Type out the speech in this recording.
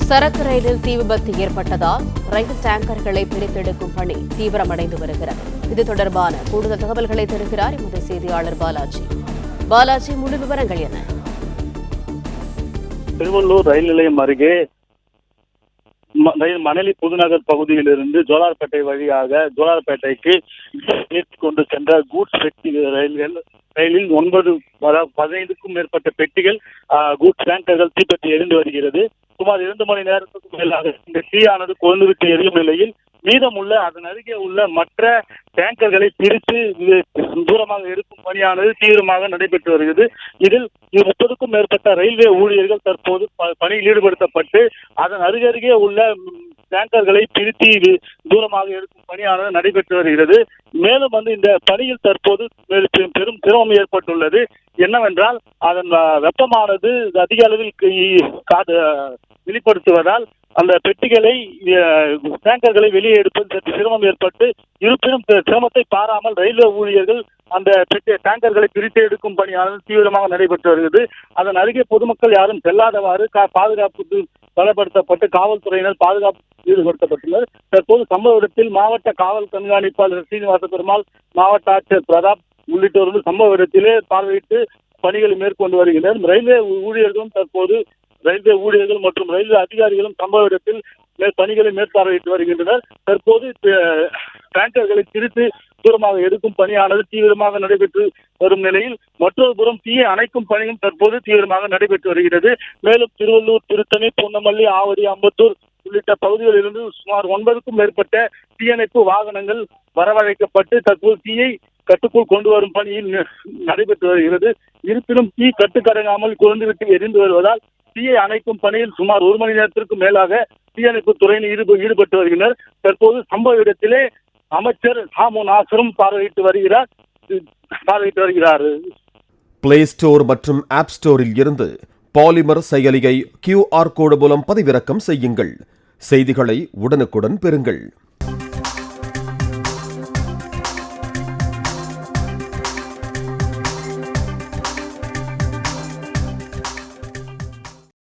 சரக்கு ரயிலில் தீ விபத்து ஏற்பட்டதால் ரயில் டேங்கர்களை பிரித்தெடுக்கும் பணி தீவிரமடைந்து வருகிறது. இது தொடர்பான கூடுதல் தகவல்களை தருகிறார் எமது செய்தியாளர் பாலாஜி. பாலாஜி, முழு விவரங்கள் என்ன? திருவள்ளூர் ரயில் நிலையம் அருகே மணலி புதுநகர் பகுதியிலிருந்து ஜோலார்பேட்டை வழியாக ஜோலார்பேட்டைக்கு கொண்டு சென்ற கூட்ஸ் பெட்டி ரயிலில் 15க்கும் மேற்பட்ட பெட்டிகள் கூட்ஸ் டேங்கர்கள் தீப்பற்றி எரிந்து வருகிறது. சுமார் 2 மணி நேரத்துக்கு மேலாக இந்த தீயானது கொழுந்துவிட்டு எரியும் நிலையில் மீதமுள்ள அதன் அருகே உள்ள மற்ற டேங்கர்களை பிரித்து தூரமாக எடுக்கும் பணியானது தீவிரமாக நடைபெற்று வருகிறது. இதில் 30க்கும் மேற்பட்ட ரயில்வே ஊழியர்கள் தற்போது பணியில் ஈடுபடுத்தப்பட்டு அதன் அருகருகே உள்ள டேங்கர்களை பிரித்து தூரமாக எடுக்கும் பணியானது நடைபெற்று வருகிறது. மேலும் இந்த பணியில் தற்போது பெரும் சிரமம் ஏற்பட்டுள்ளது. என்னவென்றால் அதன் வெப்பமானது அதிக அளவில் வெளிப்படுத்துவதால் அந்த பெட்டிகளை டேங்கர்களை வெளியே எடுப்பது சற்று சிரமம் ஏற்பட்டு, இருப்பினும் சிரமத்தை பாராமல் ரயில்வே ஊழியர்கள் அந்த டேங்கர்களை பிரித்து எடுக்கும் பணியானது தீவிரமாக நடைபெற்று வருகிறது. அதன் அருகே பொதுமக்கள் யாரும் செல்லாதவாறு பாதுகாப்புக்கு பலப்படுத்தப்பட்டு காவல்துறையினர் பாதுகாப்பு ஈடுபடுத்தப்பட்டுள்ளனர். தற்போது சம்பவ இடத்தில் மாவட்ட காவல் கண்காணிப்பாளர் சீனிவாச பெருமாள், மாவட்ட ஆட்சியர் பிரதாப் உள்ளிட்டோர்கள் சம்பவ இடத்திலே பார்வையிட்டு பணிகளை மேற்கொண்டு வருகின்றனர். ரயில்வே ஊழியர்கள் மற்றும் ரயில்வே அதிகாரிகளும் சம்பவ இடத்தில் பணிகளை மேற்பார்வையிட்டு வருகின்றனர். தற்போது டேங்கர்களை பிரித்து தூரமாக எடுக்கும் பணியானது தீவிரமாக நடைபெற்று வரும் நிலையில் மற்றொரு புறம் தீயை அணைக்கும் பணியும் தற்போது தீவிரமாக நடைபெற்று வருகிறது. மேலும் திருவள்ளூர், திருத்தணி, பூந்தமல்லி, ஆவடி, அம்பத்தூர் உள்ளிட்ட பகுதிகளிலிருந்து சுமார் 9க்கும் மேற்பட்ட தீயணைப்பு வாகனங்கள் வரவழைக்கப்பட்டு தற்போது தீயை கட்டுக்குள் கொண்டு வரும் பணியில் நடைபெற்று வருகிறது. இருப்பினும் தீ கட்டுக்கடங்காமல் குறைந்துவிட்டு எரிந்து வருவதால் தீயை அணைக்கும் பணியில் சுமார் 1 மணி நேரத்திற்கு மேலாக தீயணைப்பு துறையினர் ஈடுபட்டு வருகின்றனர். தற்போது சம்பவ இடத்திலே அமைச்சர் சாமு நாசரும் பார்வையிட்டு வருகிறார். பிளே ஸ்டோர் மற்றும் ஆப் ஸ்டோரில் இருந்து பாலிமர் செயலியை QR கோடு மூலம் பதிவிறக்கம் செய்யுங்கள். செய்திகளை உடனுக்குடன் பெறுங்கள்.